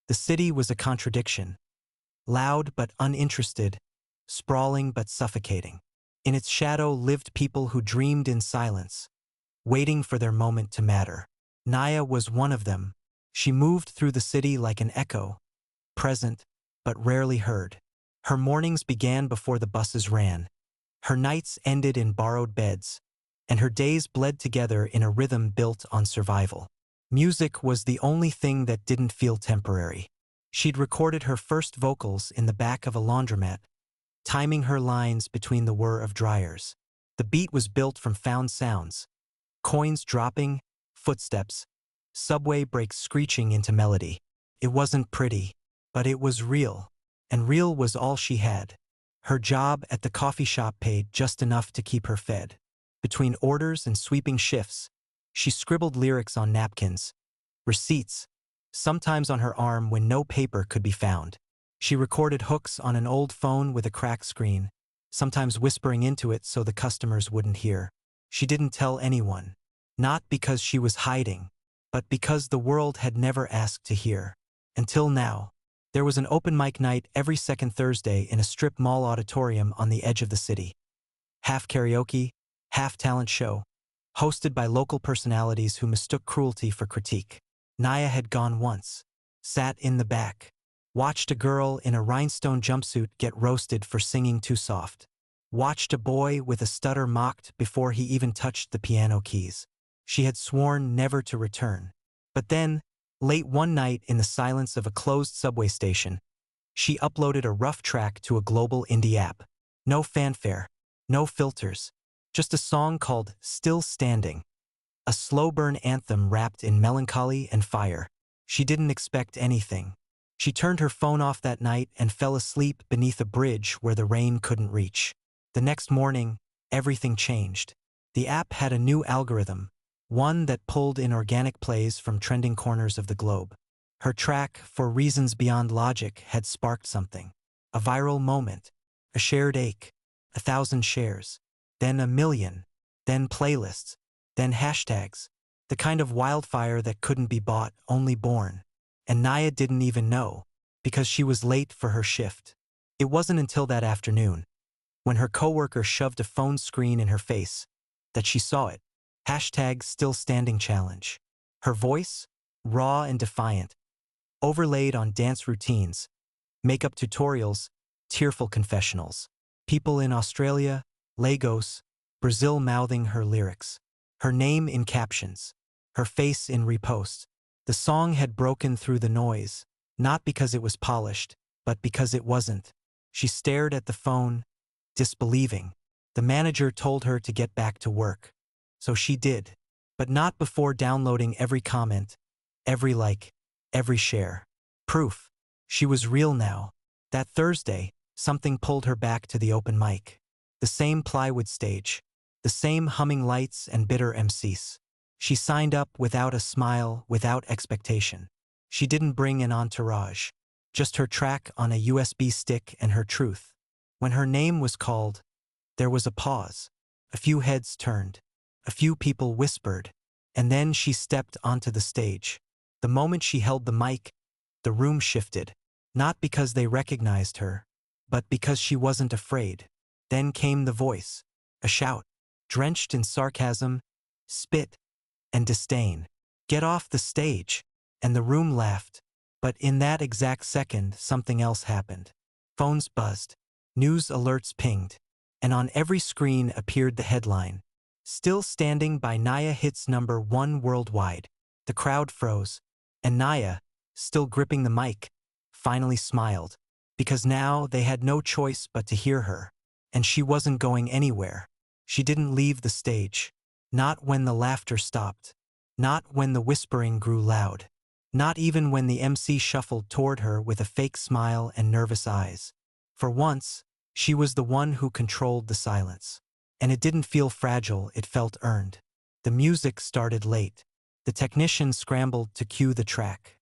The city was a contradiction. Loud but uninterested, sprawling but suffocating. In its shadow lived people who dreamed in silence, waiting for their moment to matter. Naya was one of them. She moved through the city like an echo, present, but rarely heard. Her mornings began before the buses ran. Her nights ended in borrowed beds, and her days bled together in a rhythm built on survival. Music was the only thing that didn't feel temporary. She'd recorded her first vocals in the back of a laundromat, timing her lines between the whir of dryers. The beat was built from found sounds, coins dropping, footsteps, subway brakes screeching into melody. It wasn't pretty, but it was real, and real was all she had. Her job at the coffee shop paid just enough to keep her fed. Between orders and sweeping shifts, she scribbled lyrics on napkins, receipts, sometimes on her arm when no paper could be found. She recorded hooks on an old phone with a cracked screen, sometimes whispering into it so the customers wouldn't hear. She didn't tell anyone, not because she was hiding, but because the world had never asked to hear. Until now. There was an open mic night every second Thursday in a strip mall auditorium on the edge of the city. Half karaoke, half talent show, hosted by local personalities who mistook cruelty for critique. Naya had gone once, sat in the back, watched a girl in a rhinestone jumpsuit get roasted for singing too soft, watched a boy with a stutter mocked before he even touched the piano keys. She had sworn never to return. But then, late one night in the silence of a closed subway station, she uploaded a rough track to a global indie app. No fanfare, no filters, just a song called Still Standing, a slow burn anthem wrapped in melancholy and fire. She didn't expect anything. She turned her phone off that night and fell asleep beneath a bridge where the rain couldn't reach. The next morning, everything changed. The app had a new algorithm, one that pulled in organic plays from trending corners of the globe. Her track, For Reasons Beyond Logic, had sparked something. A viral moment, a shared ache, 1,000 shares, then 1,000,000, then playlists, then hashtags, the kind of wildfire that couldn't be bought, only born. And Naya didn't even know, because she was late for her shift. It wasn't until that afternoon, when her coworker shoved a phone screen in her face, that she saw it. Hashtag Still Standing Challenge. Her voice, raw and defiant, overlaid on dance routines, makeup tutorials, tearful confessionals. People in Australia, Lagos, Brazil mouthing her lyrics. Her name in captions. Her face in reposts. The song had broken through the noise, not because it was polished, but because it wasn't. She stared at the phone, disbelieving. The manager told her to get back to work. So she did, but not before downloading every comment, every like, every share. Proof. She was real now. That Thursday, something pulled her back to the open mic. The same plywood stage, the same humming lights and bitter MCs. She signed up without a smile, without expectation. She didn't bring an entourage, just her track on a USB stick and her truth. When her name was called, there was a pause. A few heads turned. A few people whispered, and then she stepped onto the stage. The moment she held the mic, the room shifted, not because they recognized her, but because she wasn't afraid. Then came the voice, a shout, drenched in sarcasm, spit, and disdain. Get off the stage, and the room laughed. But in that exact second, something else happened. Phones buzzed, news alerts pinged, and on every screen appeared the headline, Still Standing by Naya hits #1 worldwide. The crowd froze, and Naya, still gripping the mic, finally smiled, because now they had no choice but to hear her. And she wasn't going anywhere. She didn't leave the stage. Not when the laughter stopped. Not when the whispering grew loud. Not even when the MC shuffled toward her with a fake smile and nervous eyes. For once, she was the one who controlled the silence. And it didn't feel fragile, it felt earned. The music started late. The technician scrambled to cue the track.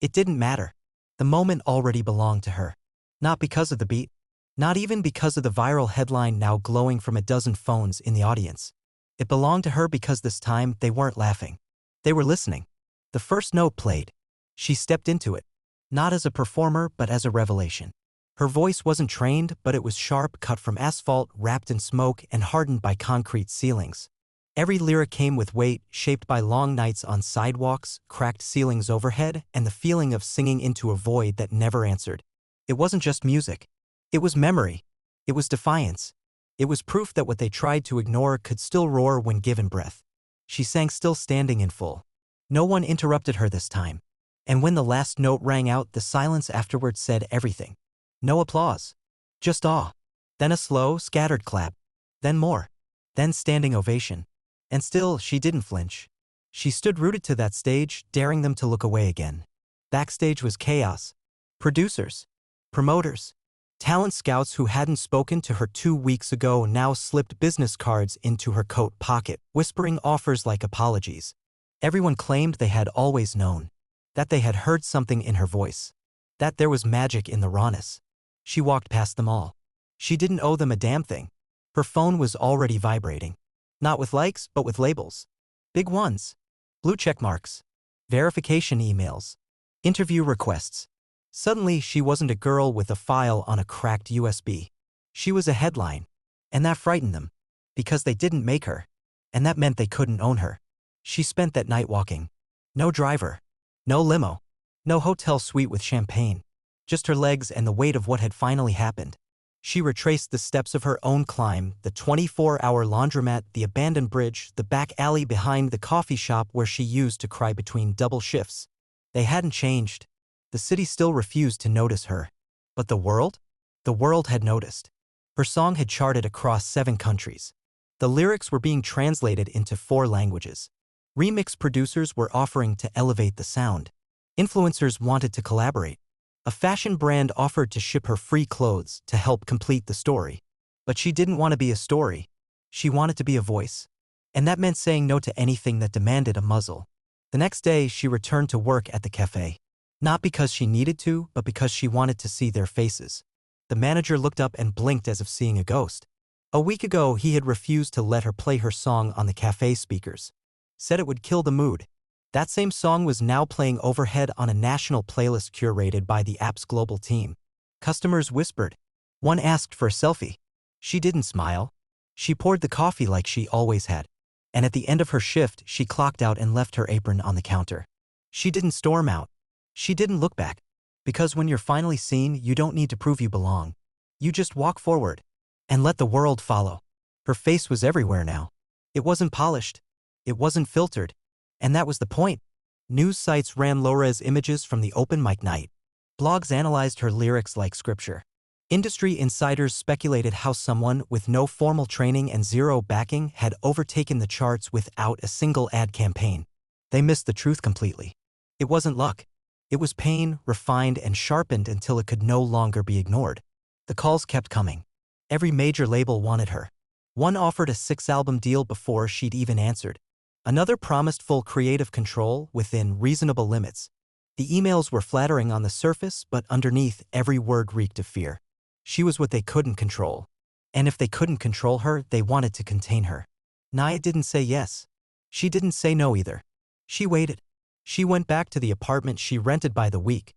It didn't matter. The moment already belonged to her. Not because of the beat. Not even because of the viral headline now glowing from a dozen phones in the audience. It belonged to her because this time they weren't laughing. They were listening. The first note played. She stepped into it. Not as a performer, but as a revelation. Her voice wasn't trained, but it was sharp, cut from asphalt, wrapped in smoke, and hardened by concrete ceilings. Every lyric came with weight, shaped by long nights on sidewalks, cracked ceilings overhead, and the feeling of singing into a void that never answered. It wasn't just music. It was memory. It was defiance. It was proof that what they tried to ignore could still roar when given breath. She sang still standing in full. No one interrupted her this time. And when the last note rang out, the silence afterward said everything. No applause. Just awe. Then a slow, scattered clap. Then more. Then standing ovation. And still, she didn't flinch. She stood rooted to that stage, daring them to look away again. Backstage was chaos. Producers. Promoters. Talent scouts who hadn't spoken to her 2 weeks ago now slipped business cards into her coat pocket, whispering offers like apologies. Everyone claimed they had always known. That they had heard something in her voice. That there was magic in the rawness. She walked past them all. She didn't owe them a damn thing. Her phone was already vibrating. Not with likes, but with labels. Big ones. Blue check marks. Verification emails. Interview requests. Suddenly, she wasn't a girl with a file on a cracked USB. She was a headline. And that frightened them. Because they didn't make her. And that meant they couldn't own her. She spent that night walking. No driver. No limo. No hotel suite with champagne. Just her legs and the weight of what had finally happened. She retraced the steps of her own climb, the 24-hour laundromat, the abandoned bridge, the back alley behind the coffee shop where she used to cry between double shifts. They hadn't changed. The city still refused to notice her. But the world? The world had noticed. Her song had charted across 7 countries. The lyrics were being translated into 4 languages. Remix producers were offering to elevate the sound. Influencers wanted to collaborate. A fashion brand offered to ship her free clothes to help complete the story. But she didn't want to be a story. She wanted to be a voice. And that meant saying no to anything that demanded a muzzle. The next day, she returned to work at the cafe. Not because she needed to, but because she wanted to see their faces. The manager looked up and blinked as if seeing a ghost. A week ago, he had refused to let her play her song on the cafe speakers. Said it would kill the mood. That same song was now playing overhead on a national playlist curated by the app's global team. Customers whispered. One asked for a selfie. She didn't smile. She poured the coffee like she always had. And at the end of her shift, she clocked out and left her apron on the counter. She didn't storm out. She didn't look back. Because when you're finally seen, you don't need to prove you belong. You just walk forward. And let the world follow. Her face was everywhere now. It wasn't polished. It wasn't filtered. And that was the point. News sites ran low-res images from the open mic night. Blogs analyzed her lyrics like scripture. Industry insiders speculated how someone with no formal training and zero backing had overtaken the charts without a single ad campaign. They missed the truth completely. It wasn't luck. It was pain, refined and sharpened until it could no longer be ignored. The calls kept coming. Every major label wanted her. One offered a 6-album deal before she'd even answered. Another promised full creative control within reasonable limits. The emails were flattering on the surface, but underneath, every word reeked of fear. She was what they couldn't control. And if they couldn't control her, they wanted to contain her. Nia didn't say yes. She didn't say no either. She waited. She went back to the apartment she rented by the week.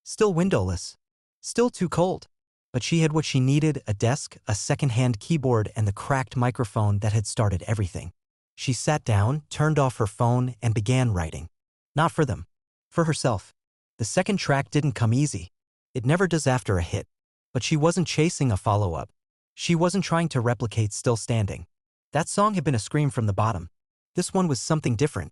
Still windowless. Still too cold. But she had what she needed, a desk, a second-hand keyboard, and the cracked microphone that had started everything. She sat down, turned off her phone, and began writing. Not for them. For herself. The second track didn't come easy. It never does after a hit. But she wasn't chasing a follow-up. She wasn't trying to replicate Still Standing. That song had been a scream from the bottom. This one was something different.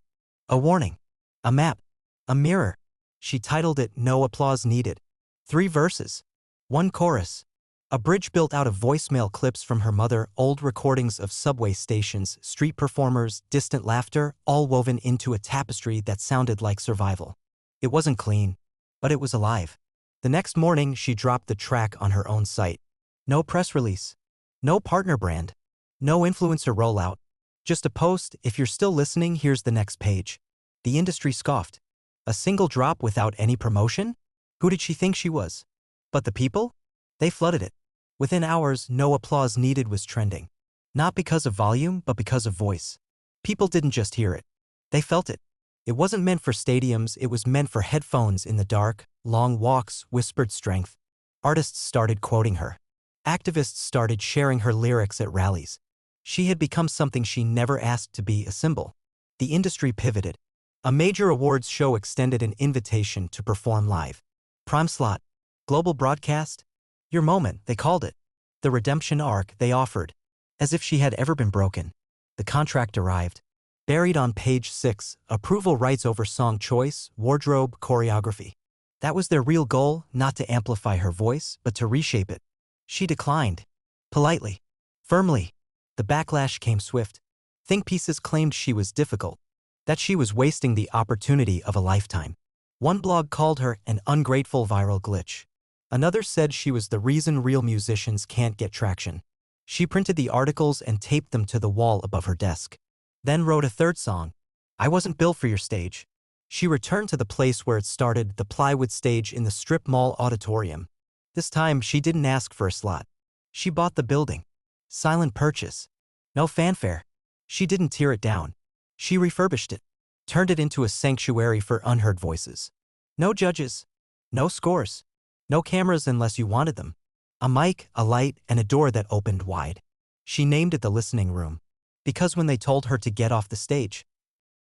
A warning. A map. A mirror. She titled it No Applause Needed. 3 verses. 1 chorus. A bridge built out of voicemail clips from her mother, old recordings of subway stations, street performers, distant laughter, all woven into a tapestry that sounded like survival. It wasn't clean, but it was alive. The next morning, she dropped the track on her own site. No press release. No partner brand. No influencer rollout. Just a post, if you're still listening, here's the next page. The industry scoffed. A single drop without any promotion? Who did she think she was? But the people? They flooded it. Within hours, No Applause Needed was trending. Not because of volume, but because of voice. People didn't just hear it. They felt it. It wasn't meant for stadiums, it was meant for headphones in the dark, Long walks whispered strength. Artists started quoting her. Activists started sharing her lyrics at rallies. She had become something she never asked to be, a symbol. The industry pivoted. A major awards show extended an invitation to perform live. Prime slot. Global broadcast. Your moment, they called it. The redemption arc they offered. As if she had ever been broken. The contract arrived. Buried on page 6, approval rights over song choice, wardrobe, choreography. That was their real goal, not to amplify her voice, but to reshape it. She declined. Politely. Firmly. The backlash came swift. Think pieces claimed she was difficult. That she was wasting the opportunity of a lifetime. One blog called her an ungrateful viral glitch. Another said she was the reason real musicians can't get traction. She printed the articles and taped them to the wall above her desk. Then wrote a third song. I wasn't built for your stage. She returned to the place where it started, the plywood stage in the strip mall auditorium. This time, she didn't ask for a slot. She bought the building. Silent purchase. No fanfare. She didn't tear it down. She refurbished it. Turned it into a sanctuary for unheard voices. No judges. No scores. No cameras unless you wanted them. A mic, a light, and a door that opened wide. She named it the listening room. Because when they told her to get off the stage,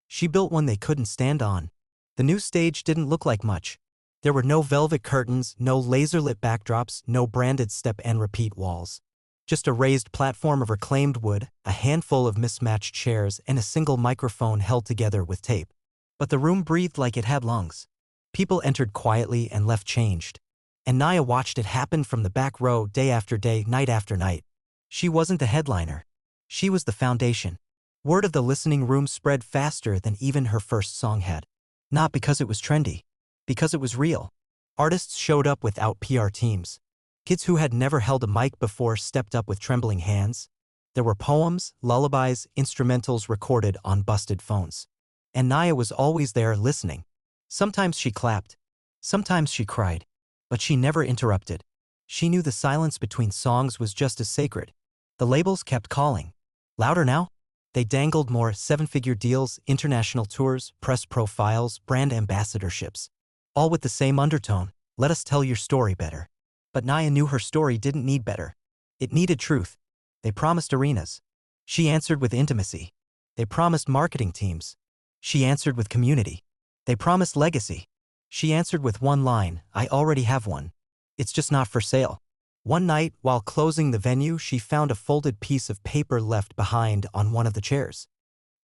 she built one they couldn't stand on. The new stage didn't look like much. There were no velvet curtains, no laser-lit backdrops, no branded step-and-repeat walls. Just a raised platform of reclaimed wood, a handful of mismatched chairs, and a single microphone held together with tape. But the room breathed like it had lungs. People entered quietly and left changed. And Naya watched it happen from the back row day after day, night after night. She wasn't the headliner. She was the foundation. Word of the listening room spread faster than even her first song had. Not because it was trendy. Because it was real. Artists showed up without PR teams. Kids who had never held a mic before stepped up with trembling hands. There were poems, lullabies, instrumentals recorded on busted phones. And Naya was always there listening. Sometimes she clapped. Sometimes she cried. But she never interrupted. She knew the silence between songs was just as sacred. The labels kept calling. Louder now? They dangled more seven-figure deals, international tours, press profiles, brand ambassadorships. All with the same undertone, let us tell your story better. But Naya knew her story didn't need better. It needed truth. They promised arenas. She answered with intimacy. They promised marketing teams. She answered with community. They promised legacy. She answered with one line, I already have one. It's just not for sale. One night, while closing the venue, she found a folded piece of paper left behind on one of the chairs.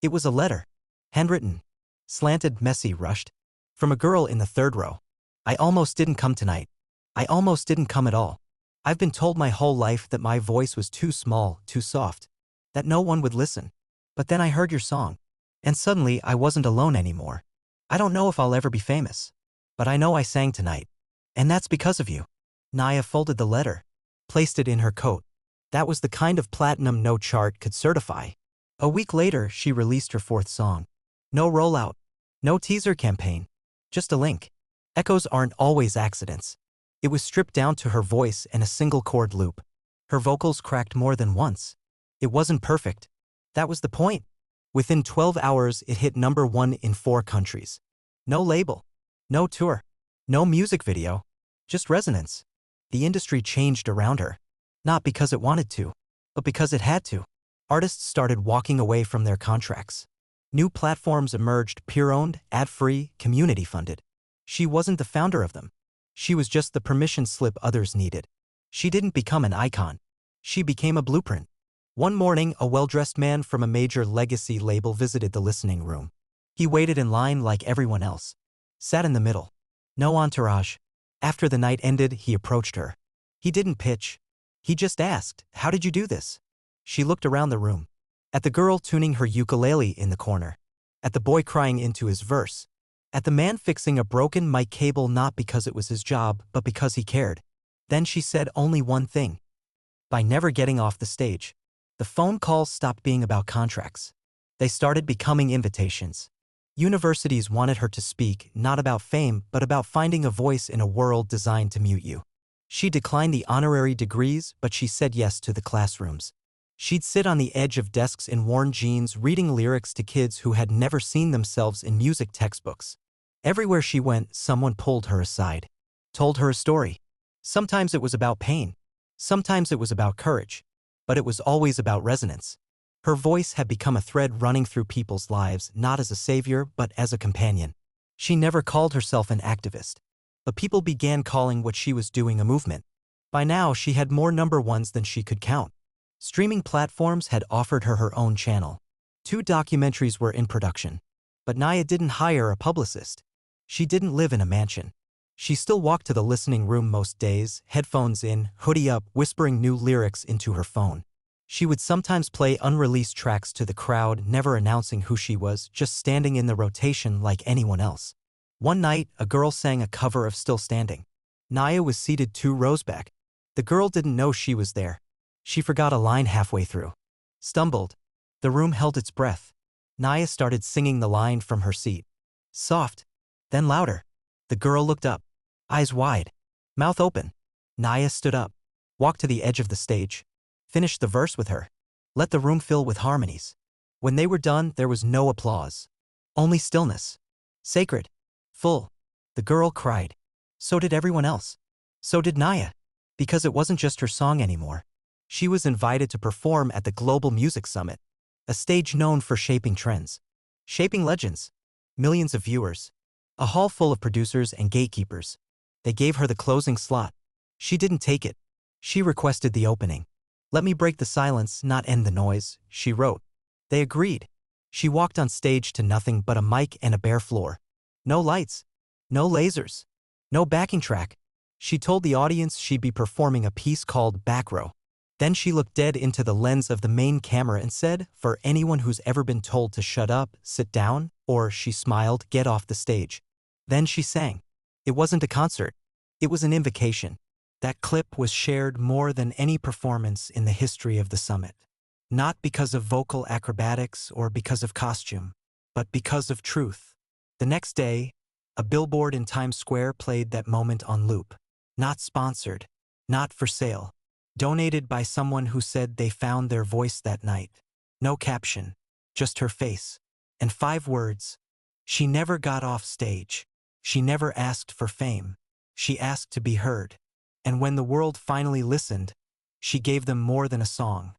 It was a letter. Handwritten. Slanted, messy, rushed. From a girl in the third row. I almost didn't come tonight. I almost didn't come at all. I've been told my whole life that my voice was too small, too soft. That no one would listen. But then I heard your song. And suddenly I wasn't alone anymore. I don't know if I'll ever be famous. But I know I sang tonight. And that's because of you. Naya folded the letter. Placed it in her coat. That was the kind of platinum no chart could certify. A week later, she released her fourth song. No rollout. No teaser campaign. Just a link. Echoes aren't always accidents. It was stripped down to her voice and a single chord loop. Her vocals cracked more than once. It wasn't perfect. That was the point. Within 12 hours, it hit #1 in 4 countries. No label. No tour. No music video. Just resonance. The industry changed around her. Not because it wanted to, but because it had to. Artists started walking away from their contracts. New platforms emerged, peer-owned, ad-free, community-funded. She wasn't the founder of them. She was just the permission slip others needed. She didn't become an icon. She became a blueprint. One morning, a well-dressed man from a major legacy label visited the listening room. He waited in line like everyone else. Sat in the middle. No entourage. After the night ended, he approached her. He didn't pitch. He just asked, how did you do this? She looked around the room. At the girl tuning her ukulele in the corner. At the boy crying into his verse. At the man fixing a broken mic cable not because it was his job, but because he cared. Then she said only one thing. By never getting off the stage. The phone calls stopped being about contracts. They started becoming invitations. Universities wanted her to speak, not about fame, but about finding a voice in a world designed to mute you. She declined the honorary degrees, but she said yes to the classrooms. She'd sit on the edge of desks in worn jeans reading lyrics to kids who had never seen themselves in music textbooks. Everywhere she went, someone pulled her aside. told her a story. Sometimes it was about pain. Sometimes it was about courage. But it was always about resonance. Her voice had become a thread running through people's lives, not as a savior, but as a companion. She never called herself an activist. But people began calling what she was doing a movement. By now, she had more number ones than she could count. Streaming platforms had offered her own channel. 2 documentaries were in production. But Naya didn't hire a publicist. She didn't live in a mansion. She still walked to the listening room most days, headphones in, hoodie up, whispering new lyrics into her phone. She would sometimes play unreleased tracks to the crowd, never announcing who she was, just standing in the rotation like anyone else. One night, a girl sang a cover of Still Standing. Naya was seated 2 rows back. The girl didn't know she was there. She forgot a line halfway through. Stumbled. The room held its breath. Naya started singing the line from her seat. Soft. Then louder. The girl looked up. Eyes wide. Mouth open. Naya stood up. Walked to the edge of the stage. Finished the verse with her. Let the room fill with harmonies. When they were done, there was no applause. Only stillness. Sacred. Full. The girl cried. So did everyone else. So did Naya. Because it wasn't just her song anymore. She was invited to perform at the Global Music Summit, a stage known for shaping trends, shaping legends, millions of viewers, a hall full of producers and gatekeepers. They gave her the closing slot. She didn't take it. She requested the opening. Let me break the silence, not end the noise, she wrote. They agreed. She walked on stage to nothing but a mic and a bare floor. No lights. No lasers. No backing track. She told the audience she'd be performing a piece called Back Row. Then she looked dead into the lens of the main camera and said, for anyone who's ever been told to shut up, sit down, or, she smiled, get off the stage. Then she sang. It wasn't a concert. It was an invocation. That clip was shared more than any performance in the history of the summit. Not because of vocal acrobatics or because of costume, but because of truth. The next day, a billboard in Times Square played that moment on loop. Not sponsored. Not for sale. Donated by someone who said they found their voice that night. No caption. Just her face. And 5 words. She never got off stage. She never asked for fame. She asked to be heard. And when the world finally listened, she gave them more than a song.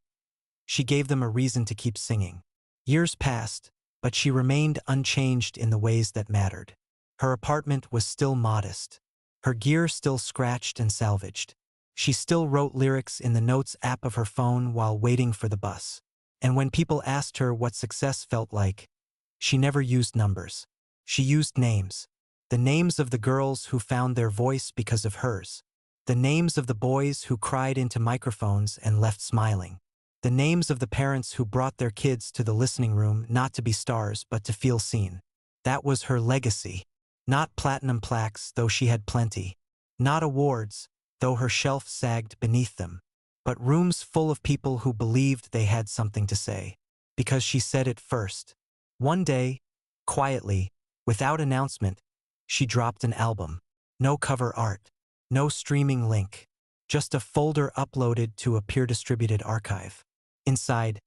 She gave them a reason to keep singing. Years passed, but she remained unchanged in the ways that mattered. Her apartment was still modest. Her gear still scratched and salvaged. She still wrote lyrics in the Notes app of her phone while waiting for the bus. And when people asked her what success felt like, she never used numbers. She used names. The names of the girls who found their voice because of hers. The names of the boys who cried into microphones and left smiling. The names of the parents who brought their kids to the listening room not to be stars but to feel seen. That was her legacy. Not platinum plaques, though she had plenty. Not awards, though her shelf sagged beneath them. But rooms full of people who believed they had something to say. Because she said it first. One day, quietly, without announcement, she dropped an album. No cover art. No streaming link. Just a folder uploaded to a peer-distributed archive. Inside,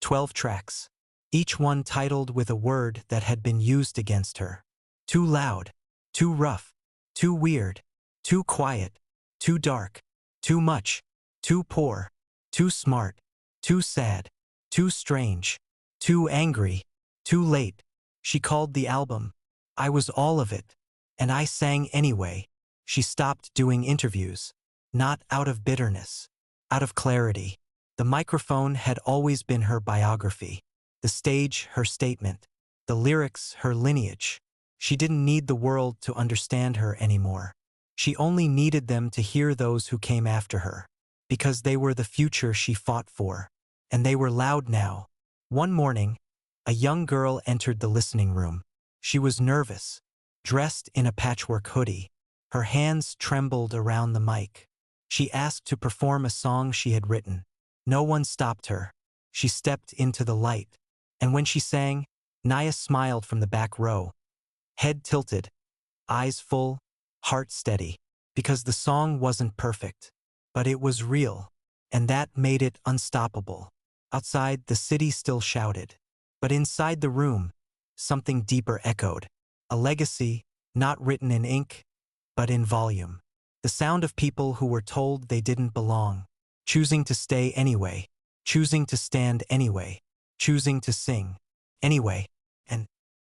12 tracks. Each one titled with a word that had been used against her. Too loud. Too rough. Too weird. Too quiet. Too dark. Too much. Too poor. Too smart. Too sad. Too strange. Too angry. Too late. She called the album. I Was All of It. And I sang anyway. She stopped doing interviews. Not out of bitterness. Out of clarity. The microphone had always been her biography. The stage, her statement. The lyrics, her lineage. She didn't need the world to understand her anymore. She only needed them to hear those who came after her. Because they were the future she fought for. And they were loud now. One morning, a young girl entered the listening room. She was nervous. Dressed in a patchwork hoodie. Her hands trembled around the mic. She asked to perform a song she had written. No one stopped her. She stepped into the light. And when she sang, Naya smiled from the back row. Head tilted. Eyes full. Heart steady. Because the song wasn't perfect. But it was real. And that made it unstoppable. Outside, the city still shouted. But inside the room, something deeper echoed. A legacy, not written in ink, but in volume. The sound of people who were told they didn't belong, choosing to stay anyway, choosing to stand anyway, choosing to sing anyway.